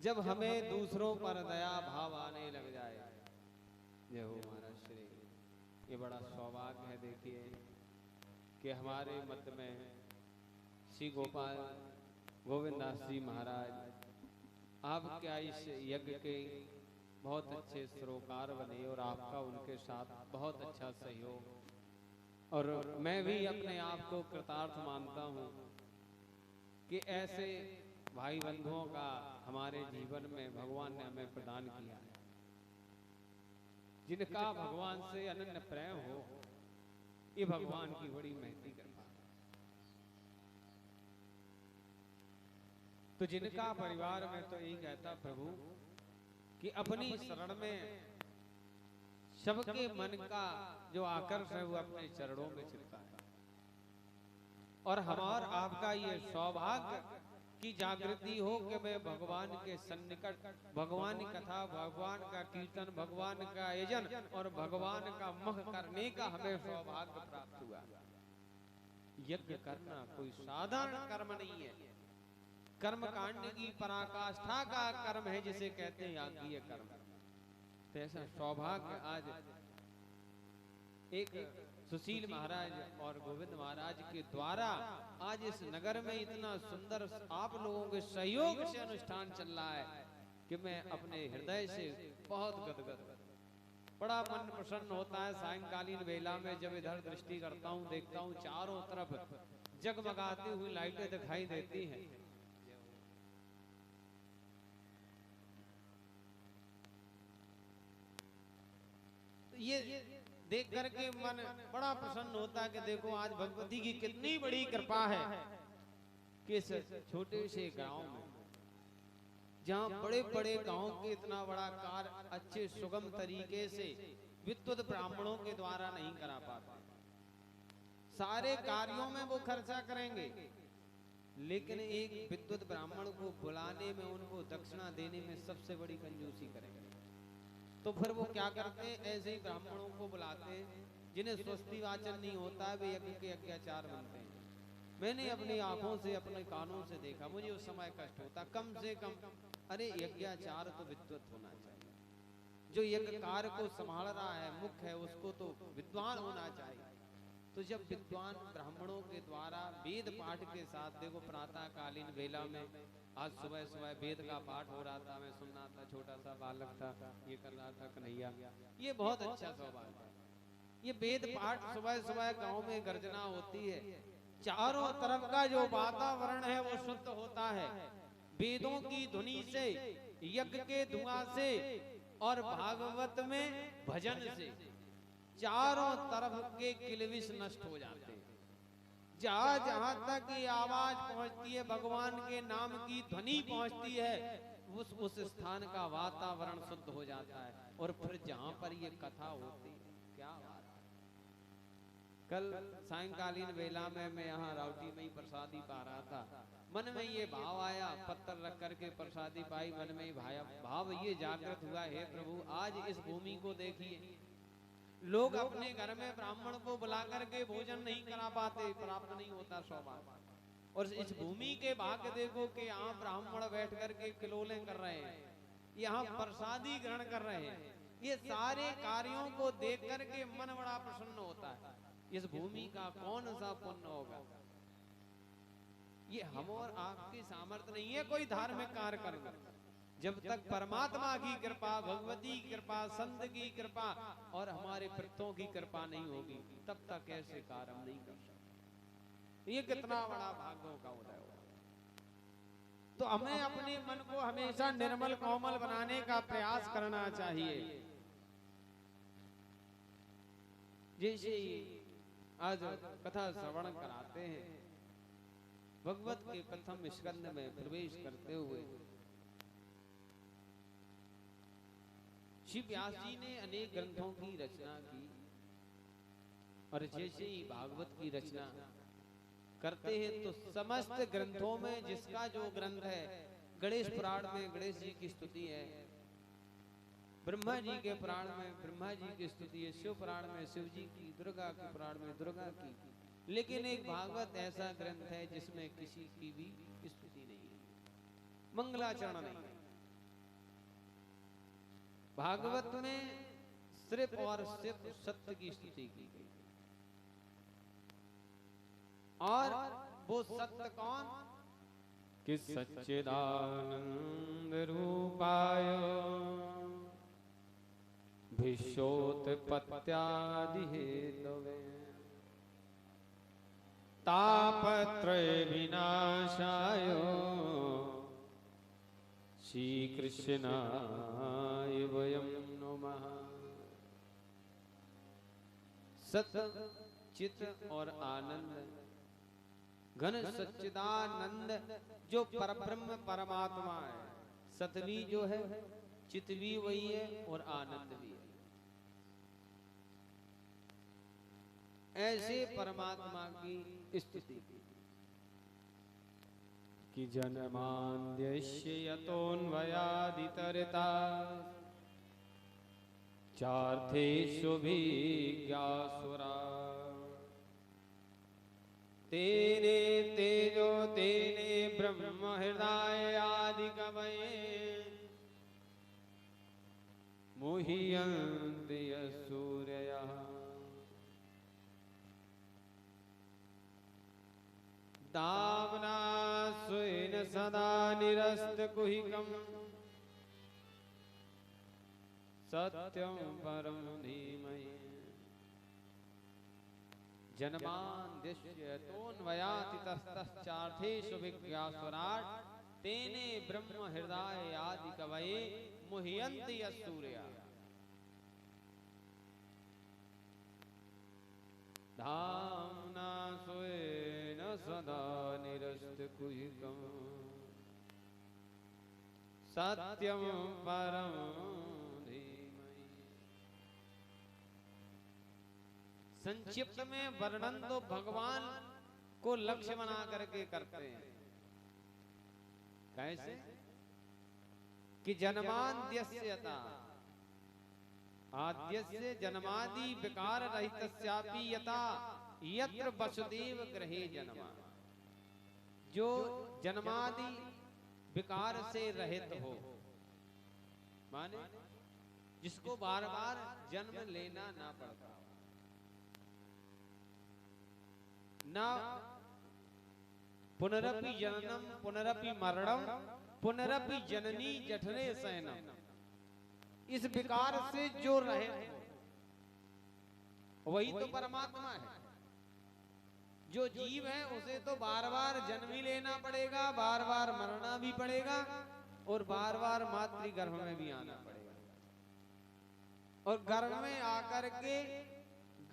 जब हमें दूसरों पर दया भाव आने लग जाए। जय हो महाराज श्री। ये बड़ा सौभाग्य है देखिए कि हमारे मध्य में श्री गोपाल गोविंद दास जी महाराज आपके इस यज्ञ के बहुत अच्छे सरोकार बने और आपका उनके साथ बहुत अच्छा सहयोग। और मैं भी अपने आप को कृतार्थ मानता हूँ कि ऐसे भाई बंधुओं का हमारे जीवन में भगवान ने हमें प्रदान किया है, जिनका भगवान से अनन्य प्रेम हो। ये भगवान की बड़ी महती कृपा है। तो जिनका परिवार में तो यही कहता प्रभु कि अपनी शरण में सबके मन का जो आकर्षण है वो अपने चरणों में छिपता है। और हमारा आपका ये सौभाग्य की जागृति हो कि मैं भगवान के सन्निकट भगवान की कथा, भगवान का कीर्तन, भगवान का यजन और भगवान का मह करने का हमें सौभाग्य प्राप्त हुआ। यज्ञ करना कोई साधारण कर्म नहीं है। कर्म कांड की पराकाष्ठा का कर्म है जिसे कहते हैं याज्ञीय कर्म। तो ऐसा सौभाग्य आज एक सुशील महाराज और गोविंद महाराज के द्वारा आज इस नगर में इतना सुंदर आप लोगों के सहयोग से अनुष्ठान चल रहा है कि मैं अपने हृदय से बहुत गदगद, बड़ा मन प्रसन्न होता है। सायंकालीन वेला में जब इधर दृष्टि करता हूँ, देखता हूँ चारों तरफ जगमगाती हुई लाइटें दिखाई देती हैं। ये देख करके मन बड़ा प्रसन्न होता है कि देखो आज भगवती की कितनी बड़ी कृपा है कि इस छोटे से गांव में, जहां बड़े बड़े गांव के इतना बड़ा कार्य अच्छे सुगम तरीके से विद्वत ब्राह्मणों के द्वारा नहीं करा पाते। सारे कार्यों में वो खर्चा करेंगे, लेकिन एक विद्वत ब्राह्मण को बुलाने में, उनको दक्षिणा देने में सबसे बड़ी कंजूसी करेंगे। तो फिर वो क्या करते हैं, ऐसे ही ब्राह्मणों को बुलाते हैं जिन्हें स्वस्ति वाचन नहीं होता है, वे यज्ञ के यज्ञाचार बनते हैं। मैंने अपनी आंखों से, अपने कानों से देखा, मुझे उस समय कष्ट होता। कम से कम अरे यज्ञाचार तो विद्वत होना चाहिए। जो यज्ञ कार्य को संभाल रहा है, मुख्य है, उसको तो विद्वान होना चाहिए। तो जब विद्वान ब्राह्मणों के द्वारा वेद पाठ के साथ, देखो प्रातः कालीन वेला में आज सुबह सुबह वेद का पाठ हो रहा था, मैं सुन रहा था, छोटा सा बालक था, ये कर रहा था कन्हैया। ये बहुत अच्छा सौभाग्य है। ये वेद पाठ सुबह सुबह गांव में गर्जना होती है, चारों तरफ का जो वातावरण है वो शुद्ध होता है वेदों की ध्वनि से, यज्ञ के धुआं से और भागवत में भजन से। चारों तरफ के किलविश नष्ट हो जाते हैं। जहां जहां तक ये आवाज पहुंचती है, भगवान के नाम की ध्वनि पहुंचती है, उस स्थान का वातावरण शुद्ध हो जाता है। और फिर जहां पर ये कथा होती है, क्या बात है। कल सायंकालीन वेला में मैं यहाँ राउटी में ही प्रसादी पा रहा था, मन में ये भाव आया, पत्थर रख करके प्रसादी पाई, मन में भाव ये जागृत हुआ, हे प्रभु आज इस भूमि को देखिए, लोग अपने घर में ब्राह्मण को बुला करके भोजन नहीं करा पाते, प्राप्त नहीं होता सौभाग्य। और इस भूमि के भाग्य देखो कि यहाँ ब्राह्मण बैठ करके किलोले कर रहे हैं, यहाँ प्रसादी ग्रहण कर रहे हैं। ये सारे कार्यों को देख करके मन बड़ा प्रसन्न होता है। इस भूमि का कौन सा पुण्य होगा। ये हम और आपकी सामर्थ्य नहीं है कोई धार्मिक कार्य करना। जब तक परमात्मा की कृपा, भगवती की कृपा, संत की कृपा और हमारे पितरों की कृपा नहीं होगी, तब तक ऐसे कार्य हम नहीं कर सकते। ये कितना बड़ा भाग्यों का उदय होगा। तो हमें अपने मन को हमेशा निर्मल कोमल बनाने का प्रयास करना चाहिए। जैसे आज कथा श्रवण कराते हैं, भगवत के प्रथम स्कंद में प्रवेश करते हुए श्री व्यास जी ने अनेक ग्रंथों की रचना की। और जैसे ही भागवत की रचना करते हैं तो समस्त ग्रंथों में जिसका जो ग्रंथ है, गणेश पुराण में गणेश जी की स्तुति है, ब्रह्मा जी के पुराण में ब्रह्मा जी की स्तुति है, शिव पुराण में शिव जी की, दुर्गा के पुराण में दुर्गा की। लेकिन एक भागवत ऐसा ग्रंथ है जिसमें किसी की भी स्तुति नहीं है, मंगलाचरण नहीं है। भागवत में सिर्फ और सिर्फ सत्य की स्तुति की गई। और वो सत्य कौन? कि सच्चिदानंद रूपाय भीषोत्पत्त्यादि हेतवे तापत्रय विनाशाय श्री कृष्णाय वयं नमः। सत्य, चित और आनंद, घन सच्चिदानंद जो परब्रह्म परमात्मा है। सतवी जो है, चित भी वही है और आनंद भी है। ऐसे परमात्मा की स्तुति कि जन्माद्यस्य यतोऽन्वयादितरता चार्थेषु विज्ञासुरा तेने तेजो तेने ब्रह्म हृदय आदि कवये मुह्यन्ति सूर्यः। दाम्ना स्वेन सदा निरस्तकुहिकम् सत्यं परं धीमहि। जन्माद्यस्य तोऽन्वयाति ततश्चार्थेषु विज्ञासुराट् तेने ब्रह्म हृदय आदि कवये मुह्यन्ति सूर्याः। धाम्ना स्वेन सदा निरस्तकुहिकम् सत्यं परं धीमहि। संक्षिप्त में वर्णन तो भगवान को लक्ष्य बना करके करते हैं। कैसे? कि जन्माद्यस्यता आद्यस्य जन्मादि विकार रहितस्यापि यथा यत्र वसुदेव गृहे जन्मा। जो जन्मादि विकार से रहित हो, माने जिसको बार बार जन्म लेना ना पड़ता, ना पुनरपि जननम पुनरपि मरणम पुनरपि जननी जठरे शयनम। इस विकार से जो रहे वही तो परमात्मा है। जो जीव है उसे तो बार बार जन्म ही लेना पड़ेगा, बार बार मरना भी पड़ेगा और बार बार मातृगर्भ में भी आना पड़ेगा। और गर्भ में आकर के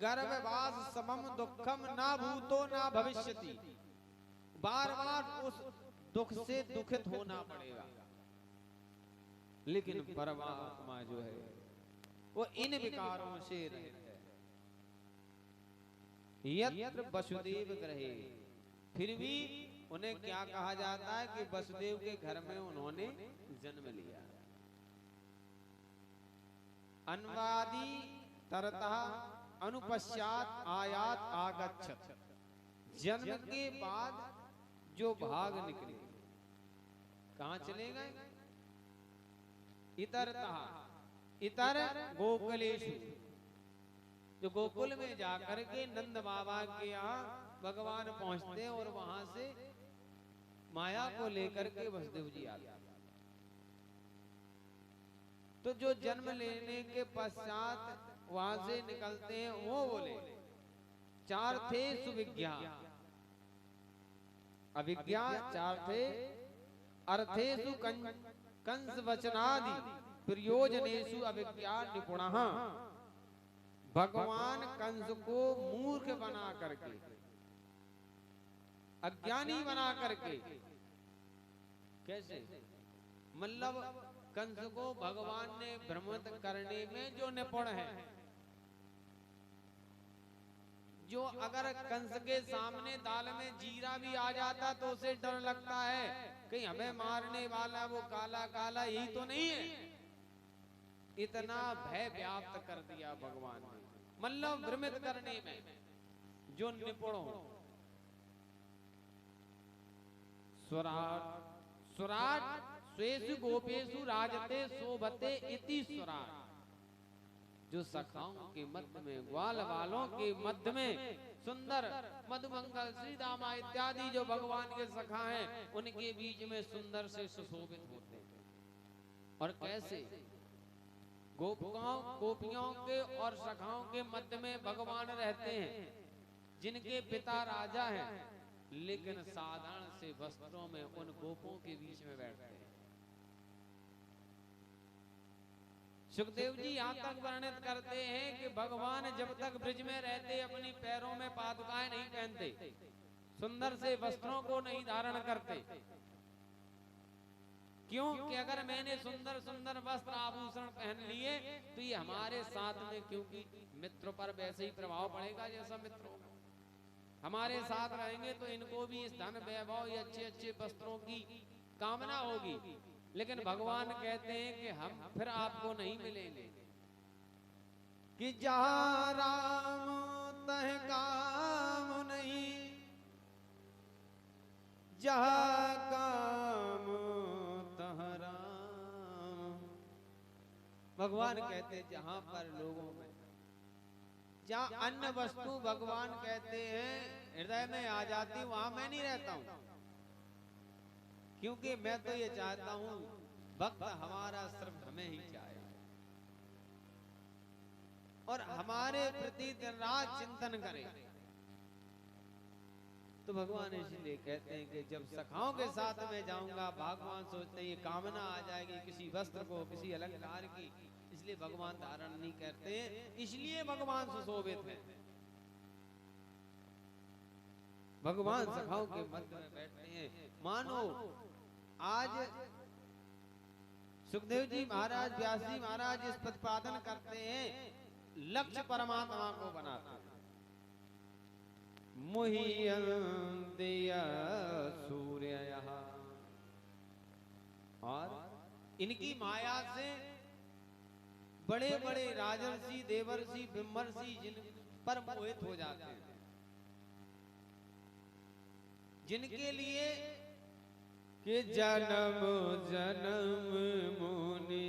गर्भवास समम दुखम ना भूतो ना भविष्यति, बार बार उस दुख से दुखित होना पड़ेगा। लेकिन परमात्मा जो है वो इन विकारों से रहित है। यत्र वसुदेव गृहे, फिर भी उन्हें क्या कहा जाता है कि वसुदेव के घर में उन्होंने जन्म लिया। अन्वादि तरतः अनुपश्चात आयात आगच्छत, जन्म के बाद जो भाग निकले, कहां चले गए? इतरतः, इतर गोकुलेषु, जो गोकुल में जाकर के नंद बाबा के यहाँ भगवान पहुंचते हैं और वहां से माया को लेकर के वसुदेव जी आते हैं। तो जो जन्म लेने के पश्चात वहां से निकलते हैं वो बोले चार थे सुविज्ञा अविज्ञा, चार थे अर्थेषु कंस वचनादि प्रयोजनेषु अविज्ञा निपुणः। भगवान कंस को मूर्ख बना करके, अज्ञानी बना करके, कैसे? मतलब कंस को भगवान ने भ्रमित करने में जो निपुण है, जो अगर कंस के सामने दाल में जीरा भी आ जाता तो उसे डर लगता है कहीं हमें मारने वाला वो काला काला यही तो नहीं है। इतना भय व्याप्त कर दिया भगवान ने, मतलब भ्रमित करने में जो निपुण हो। स्वराट, स्वराट स्वेषु गोपेषु राजते शोभते इति स्वरा। जो सखाओं के मध्य में, ग्वाल वालों के मध्य में सुंदर मधुमंगल श्री दामा इत्यादि जो भगवान के सखा हैं, उनके बीच में सुंदर से सुशोभित होते हैं। और कैसे? गोपियों के और सखाओं के मध्य में भगवान रहते हैं, जिनके पिता राजा हैं, लेकिन साधारण से वस्त्रों में उन गोपों के बीच में बैठते हैं। सुखदेव जी यहाँ तक वर्णित करते हैं कि भगवान जब तक ब्रिज में रहते अपनी पैरों में पादुकाएं नहीं पहनते, सुंदर से वस्त्रों को नहीं धारण करते। क्यों? कि अगर मैंने सुंदर सुंदर वस्त्र आभूषण पहन लिए तो ये हमारे साथ में, क्योंकि मित्र पर वैसे ही प्रभाव पड़ेगा जैसा मित्र होगा, हमारे साथ रहेंगे तो इनको भी इस धन वैभव या अच्छे अच्छे वस्त्रों की कामना होगी। लेकिन भगवान कहते हैं कि हम फिर आपको नहीं मिलेंगे, कि जहाँ राम तह काम नहीं, जहाँ काम तह राम। भगवान कहते हैं जहाँ पर लोगों में, जहाँ अन्य वस्तु भगवान कहते हैं हृदय में आ जाती, वहां मैं नहीं रहता हूं। क्योंकि मैं तो ये चाहता हूं भक्त हमारा सिर्फ हमें ही चाहे और हमारे प्रति दिन रात चिंतन करे। तो भगवान इसलिए कहते हैं कि जब सखाओं के साथ में जाऊंगा, भगवान सोचते हैं ये कामना आ जाएगी किसी वस्त्र को, किसी अलंकार की, इसलिए भगवान धारण नहीं करते हैं, इसलिए भगवान सुशोभित हैं। भगवान सखाओं के मध्य में बैठते हैं। मानो आज सुखदेव जी महाराज, व्यास जी महाराज इस प्रतिपादन करते हैं, लक्ष्य परमात्मा को बनाते हैं। मुह्यन्तिया सूर्यः, और इनकी माया से बड़े बड़े राजर्षि, देवर्षि, ब्रह्मर्षि जिन पर मोहित हो जाते हैं, जिनके लिए कि जन्म जन्म मुनि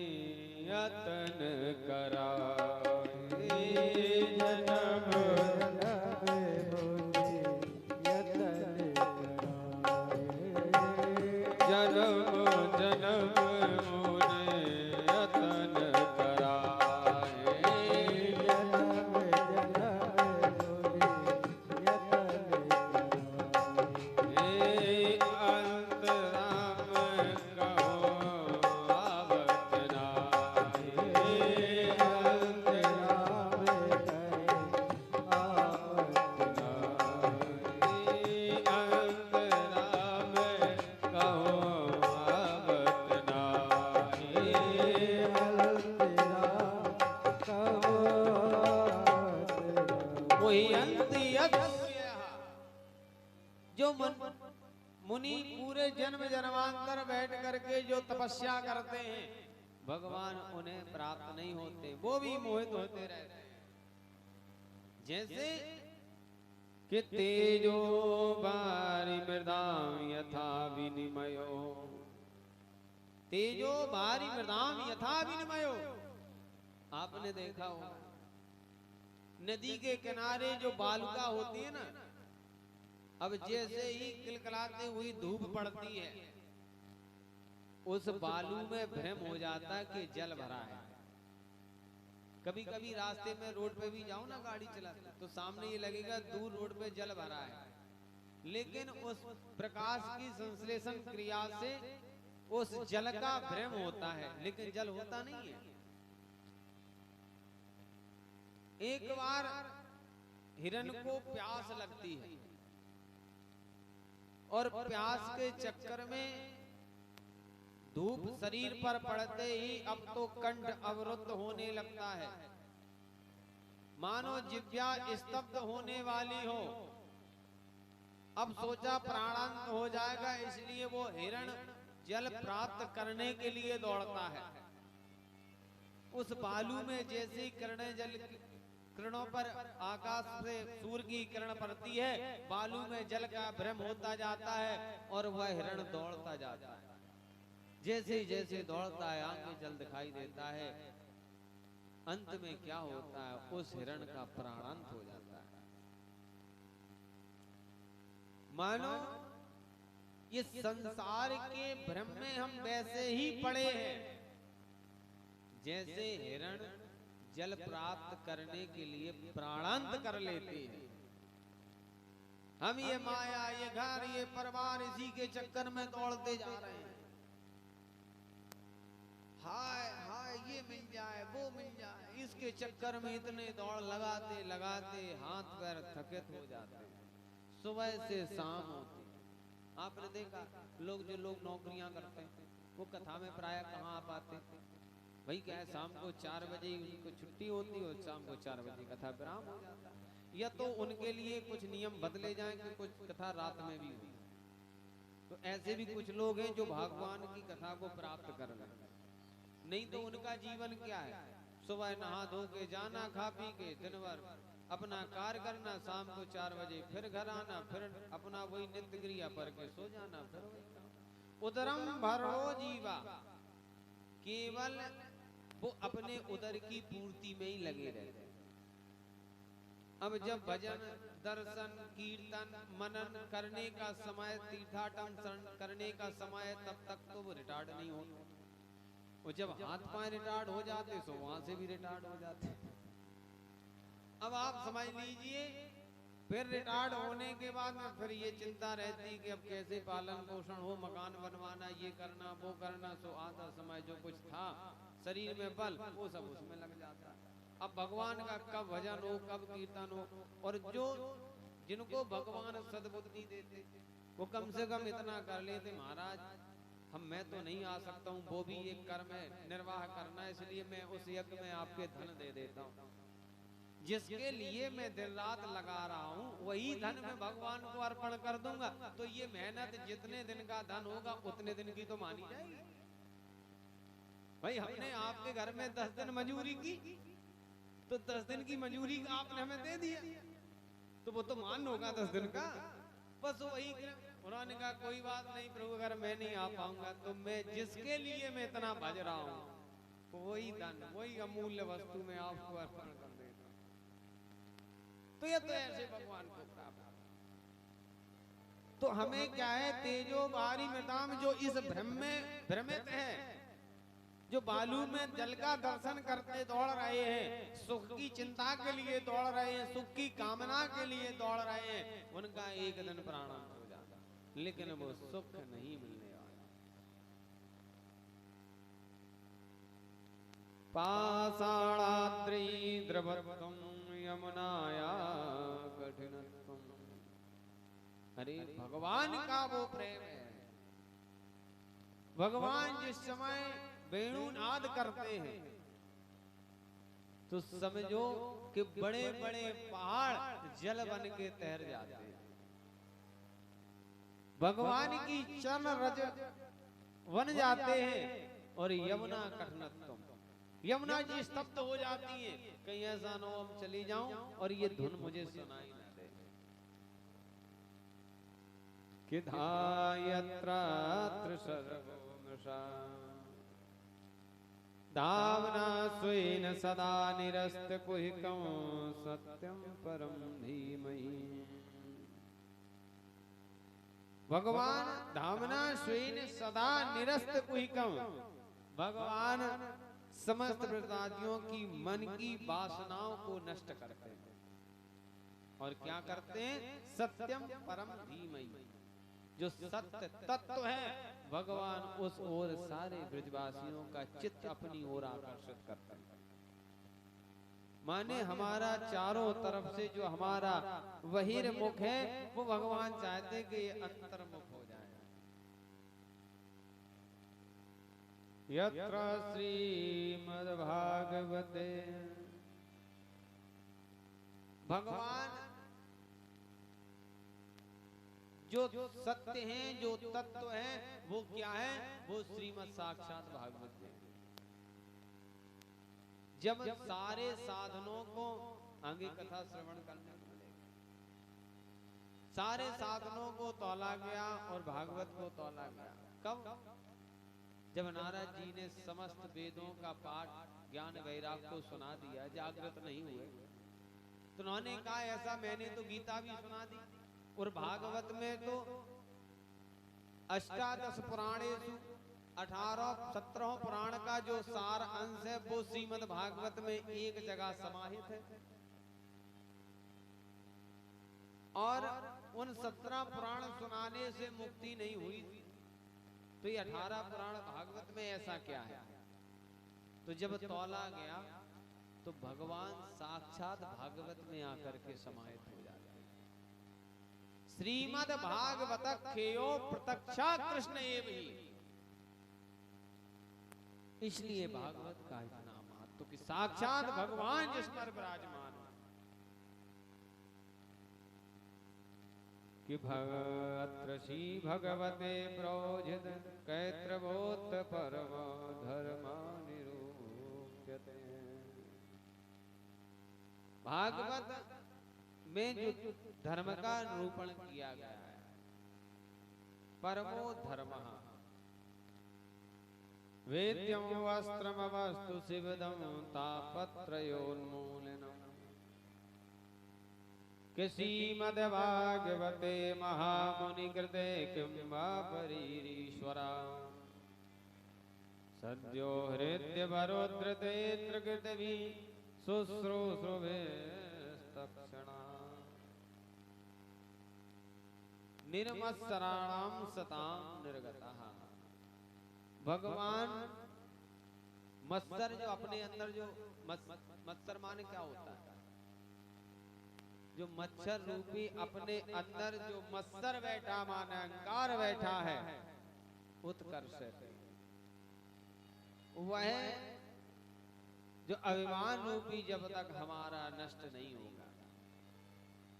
यतन कराए, जन्म जो मुनि पूरे जन्म जन्मांतर बैठ करके जो तपस्या करते हैं, भगवान उन्हें प्राप्त नहीं होते, वो भी मोहित होते रहते हैं। जैसे कि तेजो भारी मृदाम यथा विनिमयो, तेजो भारी मृदाम यथा विनिमयो। आपने देखा होगा नदी के किनारे जो बालुका होती है ना, अब जैसे ही किलकिलाती हुई धूप पड़ती है, उस बालू में भ्रम हो जाता कि जल भरा है। कभी कभी रास्ते में रोड पे भी जाओ ना गाड़ी चलाते, तो सामने ये लगेगा दूर रोड पे जल भरा है, लेकिन उस प्रकाश की संश्लेषण क्रिया से उस जल का भ्रम होता है, लेकिन जल होता नहीं है। एक बार हिरण को प्यास लगती है और प्यास के चक्कर में धूप शरीर पर पड़ते ही अब तो कंठ अवरुद्ध होने लगता है, मानो जिह्वा स्तब्ध होने वाली हो। अब सोचा प्राणांत हो जाएगा, इसलिए वो हिरण जल प्राप्त करने के लिए दौड़ता है। उस बालू में जैसे किरणों पर आकाश से सूर्य की किरण पड़ती है, बालू में जल का भ्रम होता जाता है और वह हिरण दौड़ता जाता है। जैसे जैसे दौड़ता है आगे जल दिखाई देता है, अंत में क्या होता है, उस हिरण का प्राणांत हो जाता है। मानो ये संसार के भ्रम में हम वैसे ही पड़े हैं जैसे हिरण जल प्राप्त करने के लिए प्राणांत कर लेते हैं। हम ये माया, ये घर, ये परिवार, इसी के चक्कर में दौड़ते जा रहे हैं। हाय हाय ये मिल जाए, वो मिल जाए, इसके चक्कर में इतने दौड़ लगाते लगाते हाथ पैर थकित हो जाते हैं। सुबह से शाम होती है। आपने देखा जो लोग नौकरियां करते हैं वो कथा में प्राय कहाँ आ पाते? भाई क्या है, शाम को 4 बजे उनको छुट्टी होती है और शाम को 4 बजे कथा विराम हो जाता है। या तो उनके लिए कुछ नियम बदले जाएं कि कुछ कथा रात में भी हो। तो ऐसे भी कुछ लोग हैं जो भगवान की कथा को प्राप्त कर रहे हैं। नहीं तो उनका जीवन क्या है, सुबह नहा धो के जाना, खा पी के दिन भर अपना कार्य करना, शाम को 4 बजे फिर घर आना, फिर अपना वही नित्य क्रिया पर के सो जाना। फिर उदरम भरो जीवा, केवल वो अपने उदर की पूर्ति में ही लगे रहते। अब जब भजन, दर्शन, कीर्तन, मनन करने का समय, तीर्थाटन करने का समय, तब तक तो वो रिटायर्ड नहीं होते। और जब हाथ पांव रिटायर्ड हो जाते तो वहां से भी रिटायर्ड हो जाते। अब आप समझ लीजिए, फिर रिटायर्ड होने के बाद में फिर ये चिंता रहती कि अब कैसे पालन पोषण हो, मकान बनवाना, ये करना, वो करना। सो आधा समय जो कुछ था शरीर में बल, वो सब उसमें लग जाता है। अब भगवान का कब भजन हो, कब कीर्तन हो। और जो जिनको भगवान सद्बुद्धि देते वो कम से कम इतना कर लेते, महाराज मैं तो नहीं आ सकता हूँ, वो भी एक कर्म है, निर्वाह करना, इसलिए मैं उस यज्ञ में आपके धन दे देता हूँ। जिसके लिए मैं दिन रात लगा रहा हूँ वही धन मैं भगवान को अर्पण कर दूंगा। तो ये मेहनत जितने दिन का धन होगा उतने दिन की तो मानी जाएगी। भाई हमने आपके घर में 10 दिन मजूरी की तो 10 दिन की मजूरी आपने हमें दे दिया, तो वो तो मान होगा 10 दिन का। बस वही उन्होंने कहा कोई बात नहीं प्रभु, अगर मैं नहीं आ पाऊंगा तो मैं जिसके लिए मैं इतना भज रहा हूँ वही धन, वही अमूल्य वस्तु में आपको अर्पण कर देता हूं। तो ये तो ऐसे भगवान को प्राप्त। तो हमें क्या है, तेजो बारी मृताम, जो इस भ्रम में भ्रमित है, जो बालू में जल का दर्शन करते दौड़ रहे हैं, सुख की चिंता के लिए दौड़ रहे हैं, सुख की कामना के लिए दौड़ रहे हैं, उनका एक दिन प्राणांत हो जाता, लेकिन वो सुख नहीं मिलने वाला। पाषाणाद्रि द्रवत्वं यमुनाया कठिनत्वं। अरे भगवान का वो प्रेम है। भगवान जिस समय वेणुनाद करते हैं तो समझो कि बड़े बड़े पहाड़ जल बन के तैर जाते हैं। भगवान की चरण रज बन जाते हैं और यमुना कठिनत्वम, यमुना जी स्तब्ध हो जाती है। कहीं ऐसा न हो हम चली जाऊं और ये धुन मुझे सुनाई ना दे। किधायत्रा त्रिसर्वमृषा धावना स्वेन सदा निरस्त कुहिकं सत्यं परम धीमहि। भगवान धामना स्वेन सदा निरस्त कुहिकं, भगवान समस्त प्रजातियों की मन की वासनाओं को नष्ट करते हैं। और क्या करते हैं? सत्यम परम धीमहि, जो सत्य तत्व है भगवान उस ओर सारे ब्रजवासियों का चित्त अपनी ओर आकर्षित करते हैं। माने हमारा चारों तरफ से जो हमारा बहिर्मुख है वो भगवान चाहते कि ये अंतर्मुख हो जाए। यत्र श्रीमद्भागवते, भगवान जो सत्य हैं, जो तत्व हैं, वो क्या है? वो श्रीमद् साक्षात भागवत है। जब सारे साधनों को आगे कथा श्रवण करने मिलेगा, सारे साधनों को तौला गया और भागवत को तौला गया। कब? जब नारद जी ने समस्त वेदों का पाठ ज्ञान वैराग को सुना दिया, जागृत नहीं हुए, तो उन्होंने कहा ऐसा मैंने तो गीता भी सुना दी और भागवत में तो अष्टादश पुराणेषु 18-17 पुराण का जो सार अंश है वो श्रीमद् भागवत में एक जगह समाहित है, और उन 17 पुराण सुनाने से मुक्ति नहीं हुई, तो ये 18 पुराण भागवत में ऐसा क्या है? तो जब तौला गया तो भगवान साक्षात भागवत में आकर के समाहित हो जाते हैं। श्रीमद् भागवत खेयो प्रत्यक्षा कृष्ण एव ही, इसलिए भागवत का इतना महत्व कि साक्षात भगवान जिस पर विराजमान कि अत्र श्री भगवते प्रोजित कैत्रवोत परम धर्म निरूप्यते। भागवत में जो धर्म का निरूपण किया गया है, परमो धर्म वेद्यम वस्त्रम वस्तु शिवदम तापत्रयोन्मूलनम श्रीमद् भागवते महामुनि कृते किं वा परीरीश्वरा सद्यो हृदय वरोद्रते कृतवी शुश्रूषुभे तक्षणा निर्मत्सराणां सतां निर्गतः। भगवान मत्सर जो अपने अंदर जो मत्सर माने क्या होता है? जो मच्छर रूपी अपने अंदर जो मत्सर बैठा माने अहंकार बैठा है, उत्कर्ष वह जो अभिमान रूपी जब तक हमारा नष्ट नहीं होगा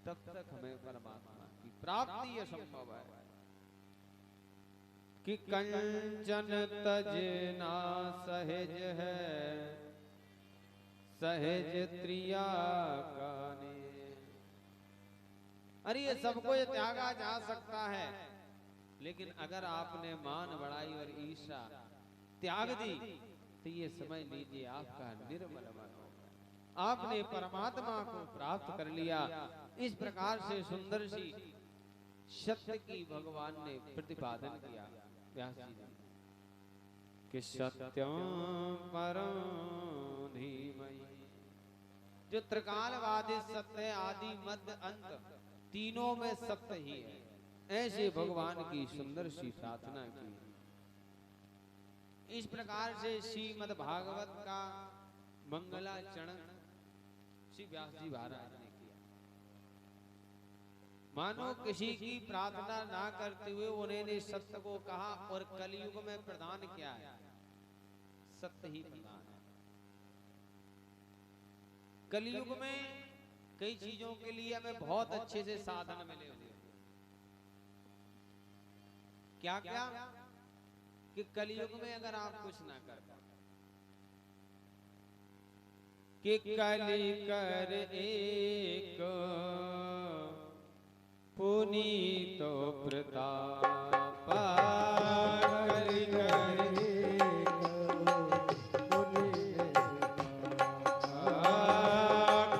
तब तक हमें परमात्मा की प्राप्ति असंभव है। कि कंचन तजना सहज है सहज त्रिया काने। अरे ये सबको ये त्यागा जा सकता है, लेकिन अगर आपने मान बढ़ाई और ईर्षा त्याग दी तो ये समझ लीजिए आपका निर्मल मन होगा, आपने परमात्मा को प्राप्त कर लिया। इस प्रकार से सुंदर सी सत्य की भगवान ने प्रतिपादन किया व्यास जी ने कि सत्यम परम धीमहि, जो त्रिकालवादी सत्य आदि मध्य अंत तीनों में सत्य ही है, ऐसे भगवान की सुंदर सी प्रार्थना की। इस प्रकार से श्रीमद् भागवत का मंगलाचरण श्री व्यास जी महाराज ने किया। मानो किसी की प्रार्थना ना करते हुए उन्होंने सत्य को कहा, और कलयुग में प्रदान क्या है? सत्य ही प्रदान है। कलयुग में कई चीजों के लिए हमें बहुत अच्छे से साधन मिले हुए, क्या क्या? कि कलयुग में अगर आप कुछ ना कर पाए, कि कलि कर एक पुनीतो प्रताप, कलि कर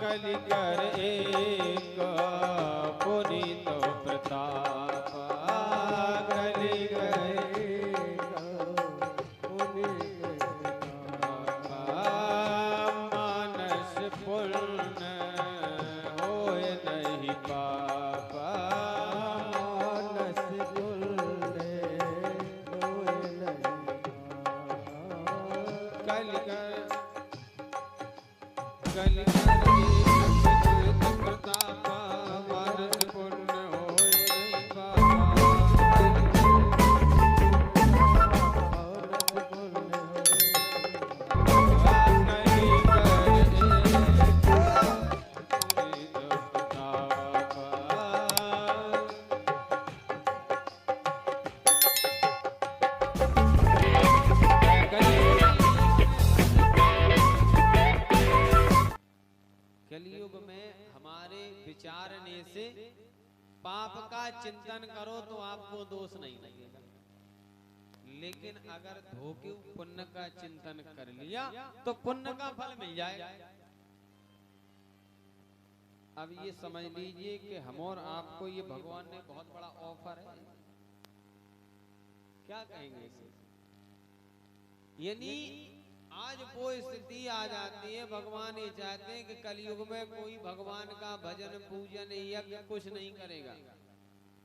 कलि कर एक पुनीतो प्रताप, कलि कर चिंतन करो तो आपको दोष नहीं लगेगा, लेकिन अगर धोखे पुण्य का चिंतन कर लिया तो पुण्य का फल मिल जाएगा। अब ये समझ लीजिए कि हम और आपको ये भगवान ने बहुत बड़ा ऑफर है, क्या कहेंगे इसे। यानी आज वो स्थिति आ जाती है, भगवान ये चाहते हैं कि कलयुग में कोई भगवान का भजन पूजन यज्ञ कुछ नहीं करेगा,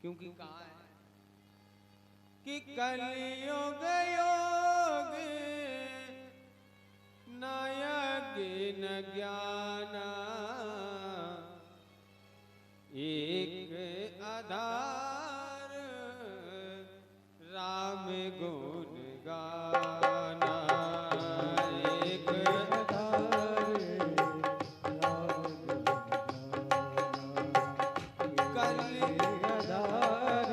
क्योंकि कहा है कि कलयुग योग न यज्ञ न ज्ञान एक आधार राम गुण गाना। एक आधार कलयुग आधार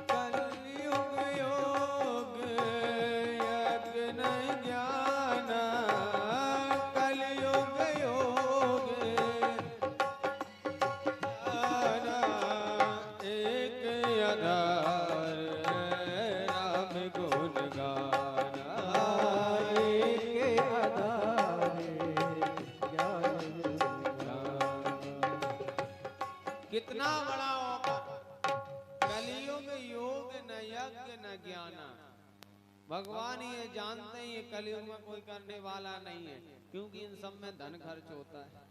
कलयुग योग यज्ञ न ज्ञान कलयुग योग एक आधार राम गुण गाना। एक आधार कितना बड़ा ऑफर। कलयुग योग न यज्ञ न ज्ञान। भगवान ये जानते हैं ये कलयुग में कोई करने वाला नहीं है, क्योंकि इन सब में धन खर्च होता है।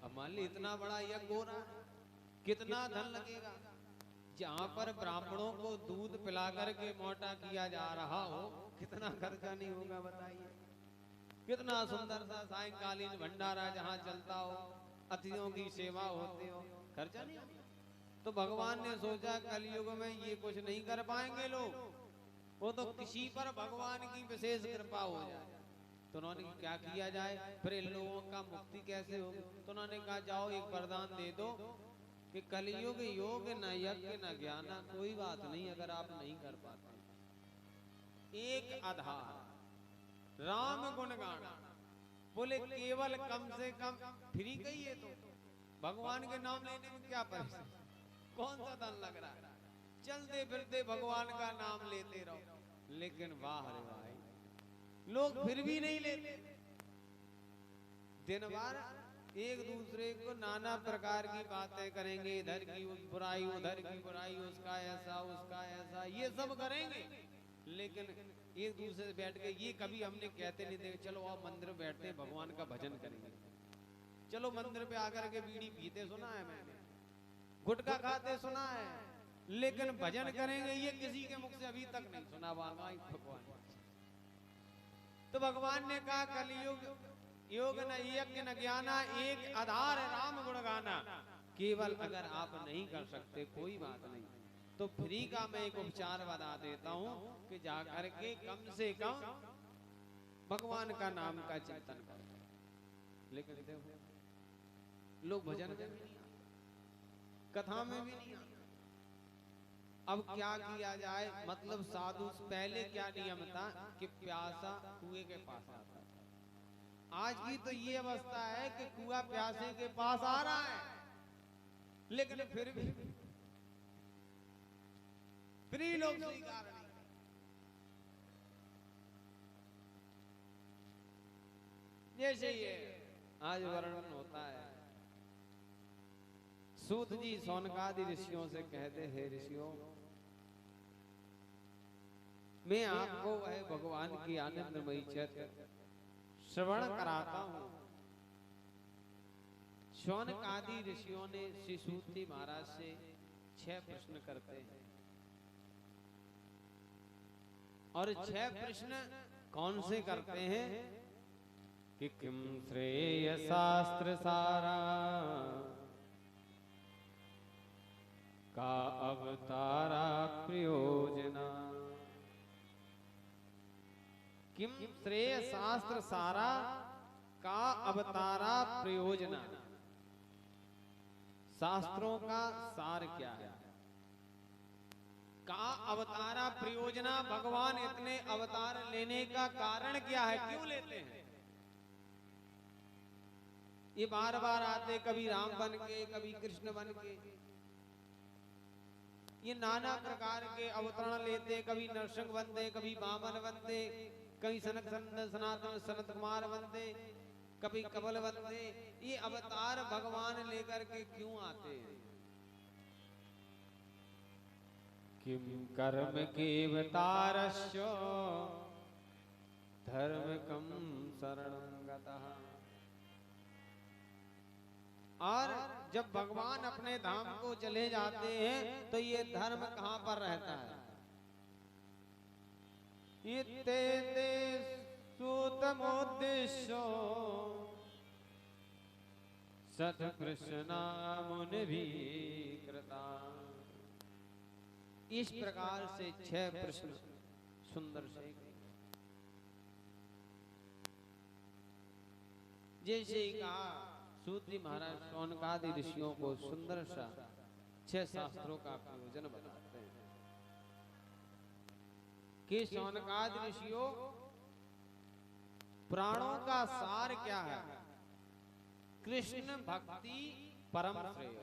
अब मान ली इतना बड़ा यज्ञ हो रहा है, कितना धन लगेगा। जहाँ पर ब्राह्मणों को दूध पिला करके मोटा किया जा रहा हो, कितना खर्चा नहीं होगा बताइए। कितना सुंदर सा सायंकालीन भंडारा जहाँ चलता हो, अतिथियों की सेवा होती हो, खर्चा नहीं होगा। तो भगवान ने सोचा कलयुग में ये कुछ नहीं कर पाएंगे लोग, वो तो किसी पर भगवान की विशेष कृपा हो जाए। तो उन्होंने क्या किया जाए, फिर इन लोगों का मुक्ति कैसे होगी। तो उन्होंने कहा जाओ एक वरदान दे दो कि कलयुग योग न यज्ञ न ज्ञान। कोई बात नहीं अगर आप नहीं कर पाते, एक आधार राम गुण गाना। बोले केवल कम से कम फ्री कहिए तो भगवान के नाम लेने में क्या पैसा, कौन सा धन लग रहा है। चलते फिरते भगवान का नाम लेते रहो। लेकिन वाह रे भाई, लोग फिर भी नहीं लेते। दिन भर एक दूसरे को नाना प्रकार की बातें करेंगे, इधर की बुराई उधर की बुराई, उसका ऐसा ये सब करेंगे। लेकिन एक दूसरे से बैठ के ये कभी हमने कहते नहीं थे चलो आप मंदिर में बैठते हैं भगवान का भजन करेंगे। चलो मंदिर पे आकर के बीड़ी पीते सुना है मैंने, गुटखा खाते सुना है, लेकिन भजन करेंगे ये किसी के मुख से अभी तक नहीं सुना भगवान। तो भगवान ने कहा कलयुग योग न यज्ञ न ज्ञाना एक आधार राम गुण गाना। केवल अगर आप नहीं कर सकते कोई बात नहीं, तो फ्री का मैं एक उपचार बता देता हूँ कि जाकर के कम से कम भगवान का नाम का चिंतन करो। लेकिन देखो लोग भजन में भी नहीं आते, कथा में भी नहीं आते। अब क्या किया जाए, मतलब साधु पहले क्या नियम था कि प्यासा कुएं के पास आता था। आज की तो ये अवस्था है कि कुआं प्यासे के पास आ रहा है, लेकिन फिर भी फ्री लोग स्वीकार नहीं। जैसे ये आज वर्णन होता है, सूत जी सौनकादि ऋषियों से कहते हैं ऋषियों मैं आपको वह भगवान की आनंदमयी चरित्र श्रवण कराता हूं। सौनकादि ऋषियों ने श्री सूत जी महाराज से 6 प्रश्न करते हैं, और 6 प्रश्न कौन से करते हैं कि किम श्रेय शास्त्र सारा का अवतारा प्रयोजना। किम श्रेय शास्त्र सारा का अवतारा प्रयोजना। शास्त्रों का सार क्या है, का अवतारा प्रयोजना। भगवान इतने अवतार लेने का कारण क्या है, क्यों लेते हैं। ये बार बार आते, कभी राम बन के कभी कृष्ण बन के, ये नाना प्रकार के अवतरण लेते, कभी नरसिंह बनते, कभी वामन बनते, कभी सनातन सनत कुमार बनते, कभी कबल बनते। ये अवतार भगवान लेकर के क्यों आते हैं? किम कर्म केवतारस्य धर्म कम शरणं गतः। और जब भगवान अपने धाम को चले जाते हैं तो ये धर्म कहां पर रहता है? इत्ते ते सूतमोद्दिश्यो सत्कृष्णा मुनिभिः कृता। इस प्रकार से 6 प्रश्न सुंदर से जैसे कहा सूत जी महाराज शौनकादि ऋषियों को सुंदर सा 6 शास्त्रों का प्रयोजन बताते हैं कि शौनकादि ऋषियों पुराणों का सार क्या है? कृष्ण भक्ति परम श्रेय।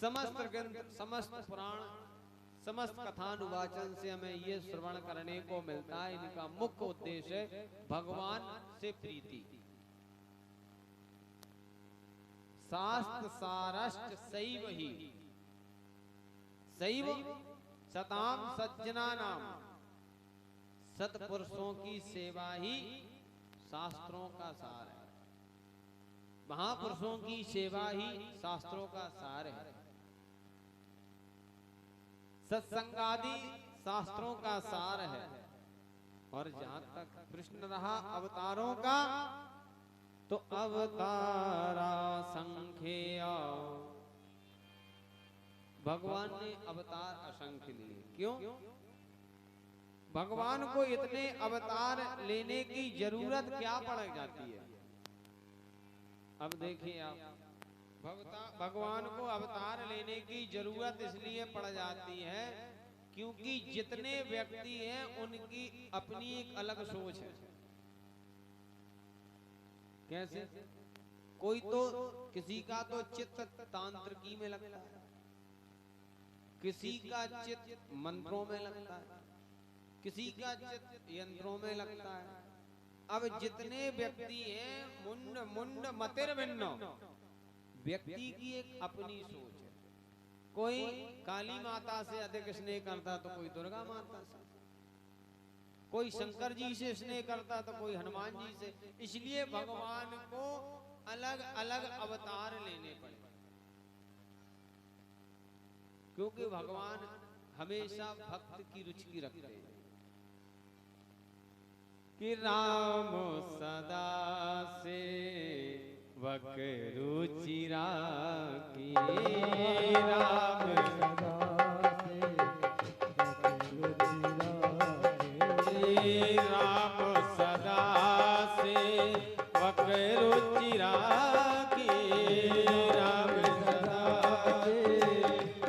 समस्त ग्रंथ, समस्त पुराण, समस्त कथानुवाचन से हमें ये श्रवण करने को मिलता है, इनका मुख्य उद्देश्य है भगवान से प्रीति। शास्त्र सारश्च सैव ही सैव सताम सज्जना नाम। सत्पुरुषों की सेवा ही शास्त्रों का सार है, महापुरुषों की सेवा ही शास्त्रों का सार है। सत्संगादि शास्त्रों का सार है। और जहां तक प्रश्न रहा अवतारों का, तो अवतारा संख्य, भगवान ने अवतार असंख्य लिए। क्यों? भगवान को इतने अवतार लेने की जरूरत क्या पड़ जाती है? अब देखिए आप, भगवान को अवतार लेने की जरूरत इसलिए पड़ जाती है क्योंकि जितने व्यक्ति हैं उनकी अपनी एक अलग सोच है। कैसे? कोई तो किसी का तो चित्त तांत्रिकी में लगता है, किसी का चित्त मंत्रों में लगता है, किसी का चित्त यंत्रों में लगता है। अब जितने व्यक्ति हैं मुंड मुंड मतिर्भिन्न, व्यक्ति की एक अपनी सोच है। कोई काली माता से अधिक स्नेह करता तो कोई दुर्गा माता से, कोई शंकर जी से स्नेह करता तो कोई हनुमान जी से। इसलिए भगवान को अलग अलग अवतार लेने पड़े, क्योंकि भगवान हमेशा भक्त की रुचि रखते हैं कि राम सदा से वक रुचि राखी। राम सदा से राम सदा से वक रुचि राखी। राम सदा से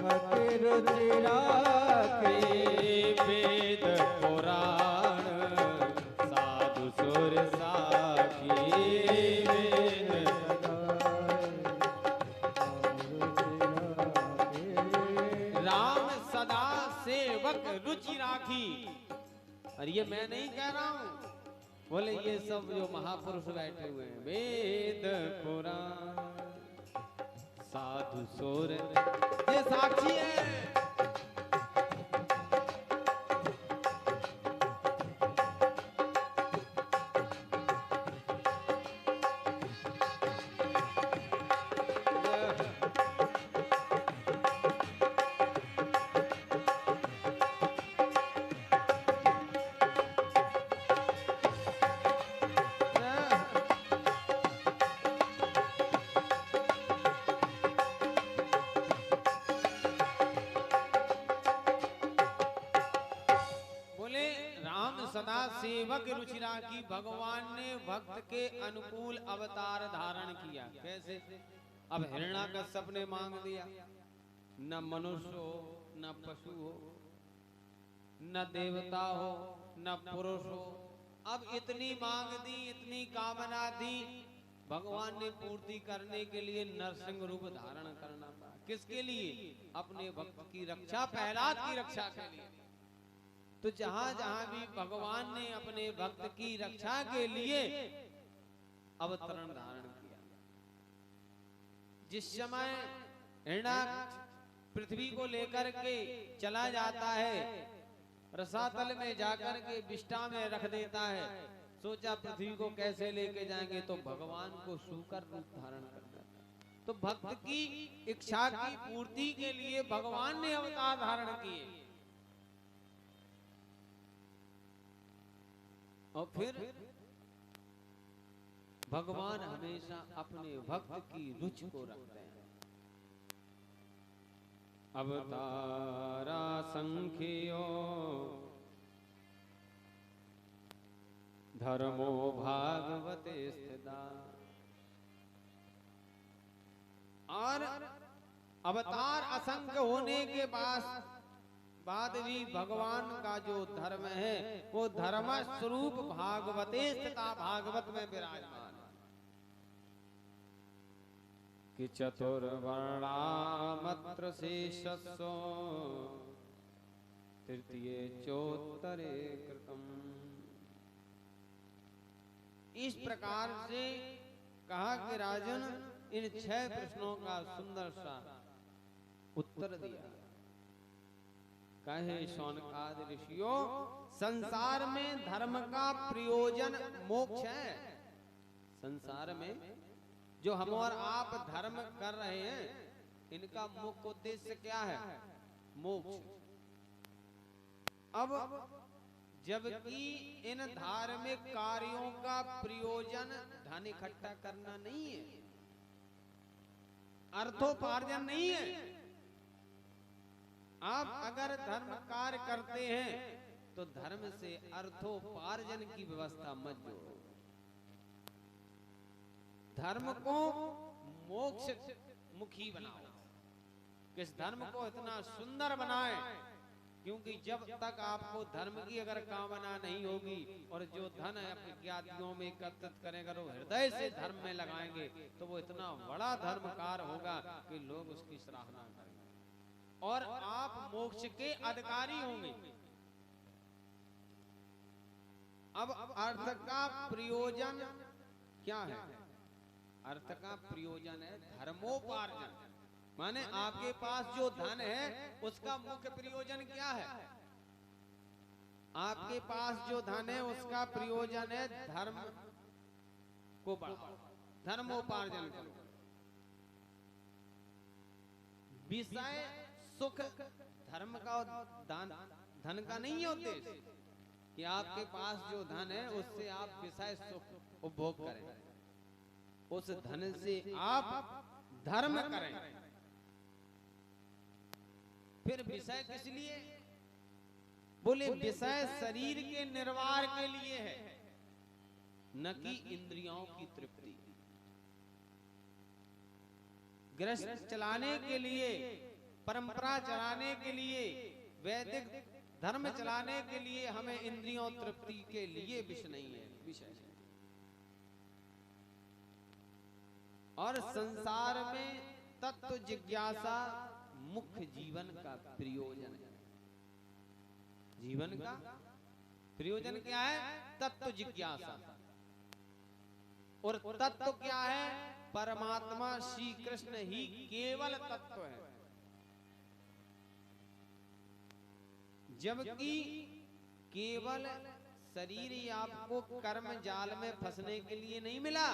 वक रुचि राखी। वेद पुराण साधु सुर साखी। राम सदा सेवक रुचि राखी। और ये मैं नहीं कह रहा हूं, बोले ये सब जो महापुरुष बैठे हुए हैं, वेद पुराण साधु सोर ये साक्षी है। सदा सेवक रुचि राखी। भगवान ने भक्त के अनुकूल अवतार धारण किया। कैसे? अब हिरण्याकश्यप ने मांग दिया, न मनुष्य हो, न पशु हो, न देवता हो, न पुरुष हो। अब इतनी मांग दी, इतनी कामना दी, भगवान ने पूर्ति करने के लिए नरसिंह रूप धारण करना पड़ा। किसके लिए? अपने भक्त की रक्षा, प्रहलाद की रक्षा के लिए। तो जहां जहां भी भगवान ने अपने भक्त की रक्षा के लिए अवतरण धारण किया, जिस समय हिरण्याक्ष पृथ्वी को लेकर के चला जाता है, रसातल में जाकर के विष्ठा में रख देता है, सोचा पृथ्वी को कैसे लेके जाएंगे, तो भगवान को सूकर रूप धारण करना था। तो भक्त की इच्छा की पूर्ति के लिए भगवान ने अवतार धारण किए। और फिर भगवान हमेशा अपने भक्त की रुचि को रखते हैं। अवतारा संख्यो धर्मो भागवते स्थिता। और अवतार असंख्य होने के बाद भी भगवान का जो धर्म है वो धर्म स्वरूप भागवते स्थिता, भागवत में विराजमान है। कि चतुर्वर्णामत्र शेषस्सो तृतीये चोत्तरे कृतम्। इस प्रकार से कहा कि राजन इन 6 प्रश्नों का सुंदर सा उत्तर दिया। कहे शौनकादि ऋषियों, संसार में धर्म का प्रयोजन मोक्ष है। संसार में जो हम और आप धर्म कर रहे हैं, इनका मुख्य उद्देश्य क्या है? मोक्ष। अब जबकि इन धार्मिक कार्यों का प्रयोजन धन इकट्ठा करना नहीं है, अर्थोपार्जन नहीं है। आप अगर धर्म कार्य करते हैं तो धर्म से अर्थोपार्जन की व्यवस्था मत जोड़ो। धर्म को मोक्ष मुखी बनाओ। किस धर्म को इतना सुंदर बनाए, क्योंकि जब तक आपको धर्म की अगर कामना नहीं होगी और जो धन है अपने ज्ञातियों में एकत्रित करेंगे, वो हृदय से धर्म में लगाएंगे, तो वो इतना बड़ा धर्मकार होगा कि लोग उसकी सराहना करेंगे और आप मोक्ष के अधिकारी होंगे। अब अर्थ का प्रयोजन क्या है? अर्थ का प्रयोजन है धर्मोपार्जन। माने आपके पास जो धन है उसका मुख्य प्रयोजन क्या है? आपके पास जो धन है उसका प्रयोजन है धर्म को बढ़ाओ, धर्मोपार्जन करो। विषय सुख धर्म का धन का नहीं है उद्देश्य कि आपके पास जो धन है उससे आप विषय सुख उपभोग करें, उस धन से आप धर्म करें। फिर विषय किस लिए? बोले विषय शरीर के निर्वाह के लिए है, न कि इंद्रियों की तृप्ति। गृहस्थ चलाने के लिए, परंपरा चलाने के लिए, वैदिक धर्म चलाने के लिए हमें इंद्रियों तृप्ति के लिए विषय नहीं है, विषय है। और संसार में तत्व जिज्ञासा मुख्य जीवन का प्रयोजन है। जीवन का प्रयोजन क्या है? तत्व जिज्ञासा। और तत्व क्या है? परमात्मा श्री कृष्ण ही केवल तत्व है। जबकि केवल शरीर ही आपको कर्म जाल में फंसने के लिए नहीं मिला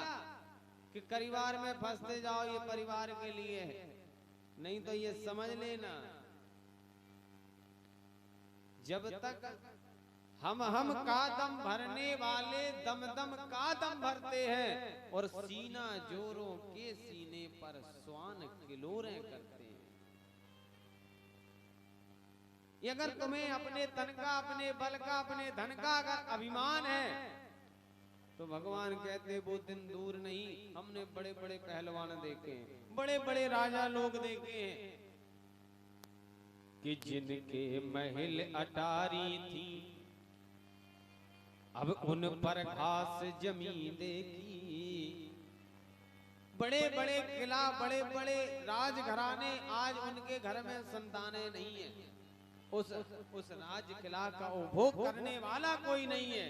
कि परिवार में फंसते जाओ, ये परिवार के लिए है। नहीं तो ये समझ लेना, जब तक हम का दम भरने वाले दम दम का दम भरते हैं और सीना जोरों के सीने पर श्वान किलोरें करते हैं। अगर तुम्हें अपने तन का, अपने बल का, अपने धन का अगर अभिमान है तो भगवान कहते वो दिन दूर नहीं। हमने बड़े बड़े पहलवान देखे हैं, बड़े बड़े राजा लोग देखे हैं कि जिनके महल अटारी थी, अब उन पर घास जमी देखी। बड़े बड़े किला, बड़े बड़े राजघराने, आज उनके घर में संतानें नहीं है। उस राज किला का उपभोग करने वाला कोई नहीं है।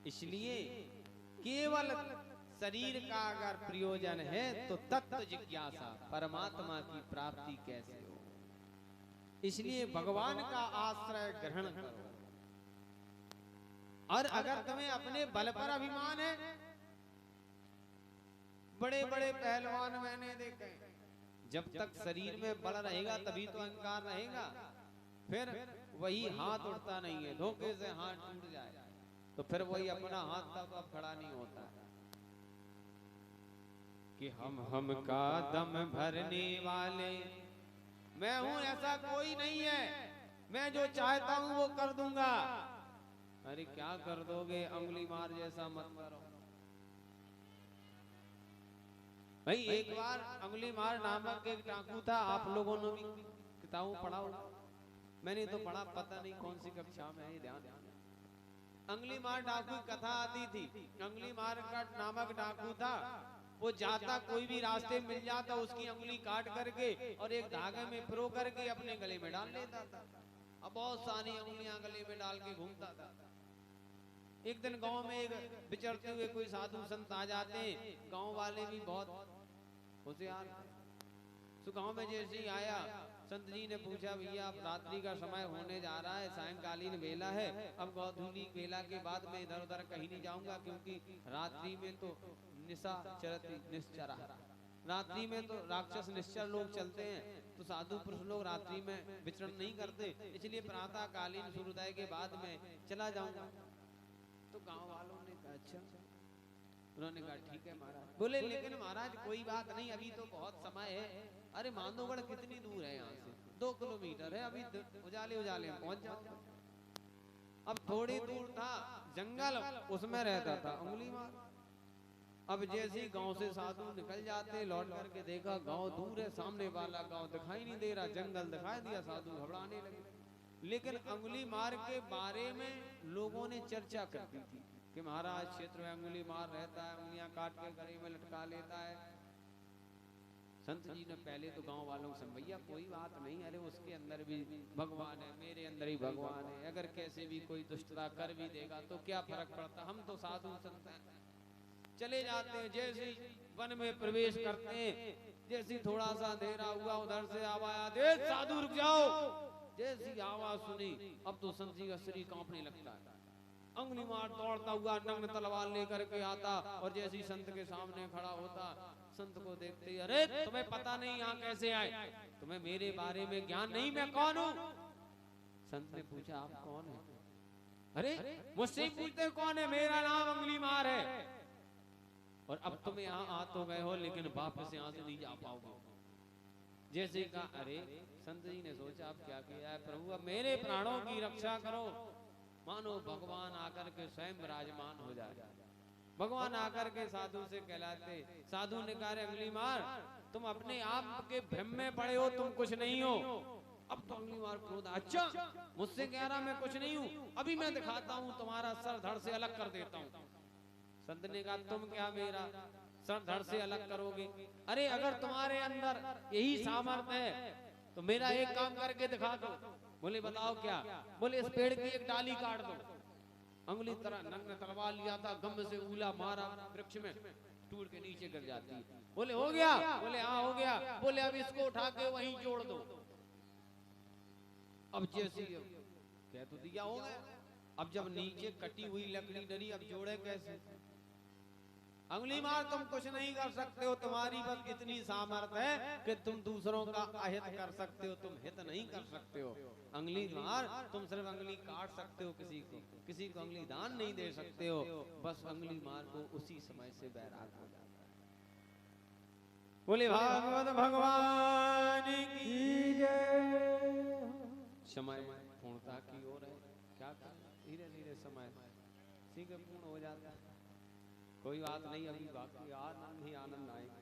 इसलिए केवल शरीर का अगर प्रयोजन है तो तत्व जिज्ञासा, परमात्मा की प्राप्ति कैसे हो। इसलिए भगवान का आश्रय ग्रहण करो। और अगर तुम्हें अपने बल पर अभिमान है, बड़े बड़े पहलवान मैंने देखे, जब तक शरीर में बल रहेगा तभी तो अहंकार रहेगा। फिर वही हाथ उठता नहीं है, धोखे से हाथ टूट जाए तो फिर वही अपना हाथ तक अब खड़ा नहीं होता है कि हम का दम भरने वाले मैं हूं, ऐसा कोई नहीं है। मैं जो चाहता हूं वो कर दूंगा। अरे क्या कर दोगे, अंगुली मार जैसा मत करो भाई। एक बार अंगुली मार नामक एक डाकू था, आप लोगों ने भी किताबों पढ़ा होगा, मैंने तो पढ़ा, पता नहीं कौन सी कक्षा में है, ध्यान। अंगुली मार डाकू की कथा आती थी। अंगुली मार का नामक डाकू था, वो जाता कोई भी रास्ते मिल जाता उसकी अंगुली काट करके और एक धागे में पिरो करके अपने गले में डाल लेता था। अब बहुत सारी अंगुलियां गले में डाल के घूमता था। एक दिन गांव में एक विचरते हुए कोई साधु संत आ जाते हैं, गांव वाले भी बहुत होशियार। तो गांव में जैसे ही आया, संत जी ने पूछा, भैया अब रात्रि का समय होने जा रहा है, सायंकालीन बेला है, अब गौधूली बेला के बाद मैं इधर उधर कहीं नहीं जाऊंगा, क्योंकि रात्रि में तो निशा चरती निश्चरा, रात्रि में तो राक्षस निश्चर लोग चलते हैं, तो साधु पुरुष लोग रात्रि में विचरण नहीं करते, इसलिए प्रातः कालीन सूर्योदय के बाद में चला जाऊंगा। तो गांव वालों ने कहा अच्छा। उन्होंने कहा ठीक है महाराज। बोले लेकिन महाराज कोई बात नहीं, अभी तो बहुत समय है। अरे मानोगढ़ कितनी दूर है यहाँ से? 2 किलोमीटर है, अभी उजाले उजाले में पहुंच जाओ। अब थोड़ी दूर था जंगल, उसमें रहता था अंगुली मार। अब जैसे ही गांव से साधु निकल जाते, लौट करके देखा गांव दूर है, सामने वाला गांव दिखाई नहीं दे रहा, जंगल दिखाई दिया, साधु घबराने लगे। लेकिन अंगुली मार के बारे में लोगों ने चर्चा कर दी थी कि महाराज क्षेत्र में अंगुली मार रहता है, उंगलियां काट के गले में लटका लेता है। संत जी ने पहले तो गांव वालों से, भैया कोई बात नहीं, अरे उसके अंदर भी भगवान है, मेरे अंदर ही भगवान है, अगर कैसे भी कोई दुष्टता कर भी देगा तो क्या फर्क पड़ता, हम तो साधु संत हैं। चले जाते हैं, जैसे वन में प्रवेश करते हैं, जैसी थोड़ा सा अंधेरा हुआ, उधर से आवाज, साधु रुक जाओ। जैसी आवाज सुनी, अब तो संत जी का शरीर कांपने लगता है। अंगुली मार दौड़ता हुआ नग्न तलवार लेकर के आता और जैसी संत के सामने खड़ा होता, संत को देखते ही, अरे तुम्हें पता नहीं यहाँ कैसे आए, तुम्हें मेरे बारे में ज्ञान नहीं, मैं कौन हूँ? संत ने पूछा आप कौन है? अरे मुझसे पूछते कौन है? मेरा नाम अंगुली मार है, और अब तुम यहाँ आ तो गए हो लेकिन वापस यहाँ से नहीं जा पाओगे। जैसे कहा, अरे संत जी ने सोचा अब क्या किया है प्रभु, अब मेरे प्राणों की रक्षा करो। मानो भगवान आकर के स्वयं विराजमान हो जाए। भगवान आकर के साधु से कहलाते, साधु ने कहा अंगुली मार, तुम अपने आप के भ्रम में पड़े हो, तुम कुछ नहीं हो। अब तो अंगुली मार क्रोध, अच्छा मुझसे कह रहा मैं कुछ नहीं हूँ, अभी मैं दिखाता हूँ, तुम्हारा सर धड़ से अलग कर देता हूँ। संत ने कहा तुम क्या मेरा सर धड़ से अलग करोगे? अरे अगर तुम्हारे अंदर यही सामर्थ्य है तो मेरा एक काम करके दिखा दो। बोले बताओ क्या? बोले इस पेड़ की एक डाली काट दो। अंगुली तरह नग्न तलवार लिया था, गम से उला मारा, वृक्ष में टूट के नीचे गिर जाती है। बोले हो गया? बोले हाँ हो गया। बोले अब इसको उठा के वहीं जोड़ दो। अब जैसी कह तो दिया हो गया, अब जब नीचे कटी हुई लकड़ी डरी, अब जोड़े कैसे? अंगुली मार तुम कुछ नहीं कर सकते हो, तुम्हारी बस इतनी सामर्थ्य है कि तुम दूसरों का अहित कर सकते हो, तुम हित नहीं कर सकते हो। अंगुली मार तुम सिर्फ अंगुली काट सकते हो, किसी को अंगुली दान नहीं दे सकते हो। बस अंगुली मार को उसी समय से बैराग हो जाता है। बोले भागवत भगवान की जय। समय पूर्णता की ओर है, क्या धीरे धीरे समय ठीक है पूर्ण हो जाता है। कोई बात नहीं, अभी बाकी आनंद ही आनंद आएगा।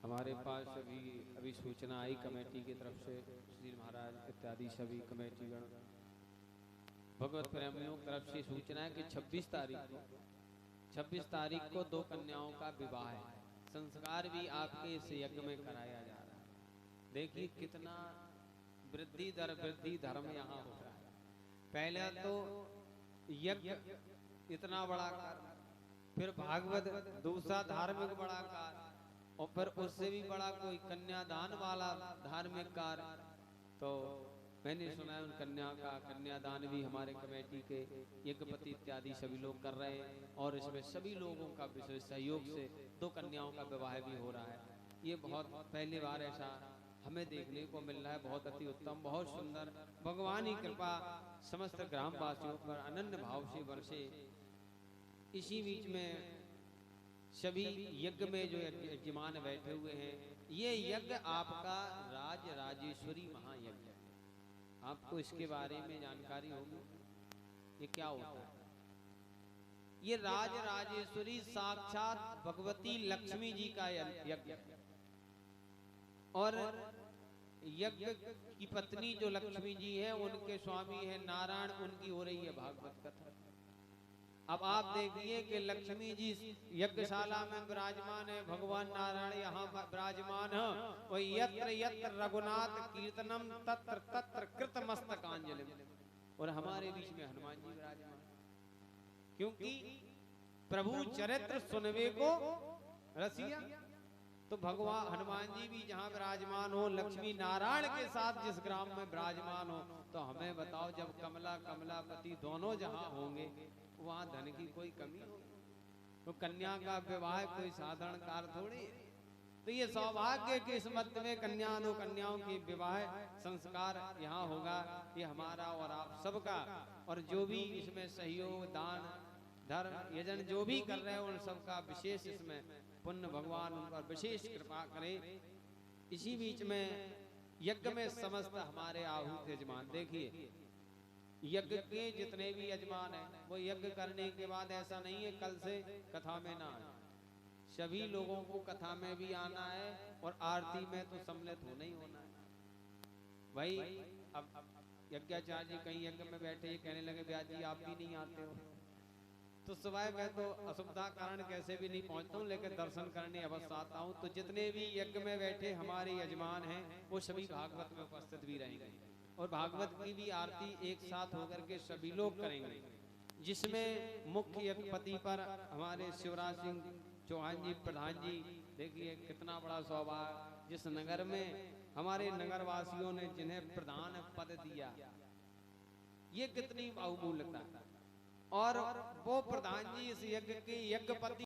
हमारे पास अभी अभी सूचना आई कमेटी की तरफ से, श्री महाराज इत्यादि सभी कमेटीगण भगवत प्रेमियों की तरफ से सूचना है कि 26 तारीख को 2 कन्याओं का विवाह है। संस्कार भी आपके इस यज्ञ में कराया जा रहा है। देखिए कितना वृद्धि दर वृद्धि धर्म यहाँ हो रहा है। पहले तो यज्ञ इतना बड़ा कार्य, फिर भागवत दूसरा धार्मिक बड़ा कार्य, और फिर उससे भी बड़ा कोई कन्यादान वाला धार्मिक कार्य। तो मैंने सुना है उन कन्यादान भी हमारे कमेटी के यज्ञपति इत्यादि सभी लोग कर रहे हैं, और इसमें सभी लोगों का विशेष सहयोग से 2 कन्याओं का विवाह भी हो रहा है। ये बहुत पहली बार ऐसा हमें देखने को मिल रहा है। बहुत अति उत्तम, बहुत सुंदर। भगवान की कृपा समस्त ग्रामवासियों पर अनन्य भाव से बरसे। इसी बीच में सभी यज्ञ में जो यजमान बैठे हुए हैं, ये यज्ञ आपका राज राजेश्वरी महायज्ञ। आपको इसके बारे में जानकारी होगी, ये क्या होता है? ये राज राजेश्वरी साक्षात भगवती लक्ष्मी जी का यज्ञ, और यज्ञ की पत्नी जो लक्ष्मी जी है, उनके स्वामी है नारायण, उनकी हो रही है भागवत कथा। अब आप देखिए कि लक्ष्मी जी यज्ञशाला में विराजमान है, भगवान नारायण यहाँ विराजमान है, और यत्र यत्र रघुनाथ कीर्तनम तत्र तत्र कृत मस्तकांजलि, और हमारे बीच में हनुमान जी विराजमान। क्योंकि प्रभु चरित्र सुनवे को रसिया, तो भगवान हनुमान जी भी जहाँ विराजमान हो, लक्ष्मी नारायण के साथ जिस ग्राम में विराजमान हो, तो हमें बताओ जब कमला कमलापति दोनों जहाँ होंगे, वहाँ धन की कोई कमी होगी? तो कन्या का विवाह कोई साधारण कार्य थोड़ी है। तो ये सौभाग्य के इस मध्य में 2 कन्याओं की विवाह संस्कार यहाँ होगा। ये हमारा और आप सबका, और जो भी इसमें सहयोग दान धर्म यजन जो भी कर रहे हैं, उन सबका विशेष इसमें पुण्य भगवान उन पर विशेष कृपा करे। इसी बीच में यज्ञ में समस्त हमारे आहूत यजमान, देखिए यज्ञ के जितने भी यजमान हैं, वो यज्ञ करने के बाद ऐसा नहीं है कल से कथा में ना आए, सभी लोगों को कथा में भी आना है, और आरती में तो सम्मिलित होना ही होना है। भाई अब यज्ञाचार्य जी कहीं यज्ञ में बैठे, ये कहने लगे ब्यास जी आप भी नहीं आते हो, तो सुबह मैं तो असुविधा कारण कैसे भी नहीं पहुंचता हूँ, लेकिन दर्शन करने अवश्य आता हूँ। तो जितने भी यज्ञ में बैठे हमारे यजमान हैं, वो सभी भागवत में उपस्थित भी रहेंगे, और भागवत की भी आरती एक साथ होकर के सभी लोग करेंगे, जिसमें मुख्य यज्ञपति पर हमारे शिवराज सिंह चौहान जी प्रधान जी। देखिए कितना बड़ा सौभाग्य, जिस नगर में हमारे नगर वासियों ने जिन्हें प्रधान पद दिया, ये कितनी बहुमूल्यता, और वो प्रधान जी इस यज्ञ के यज्ञपति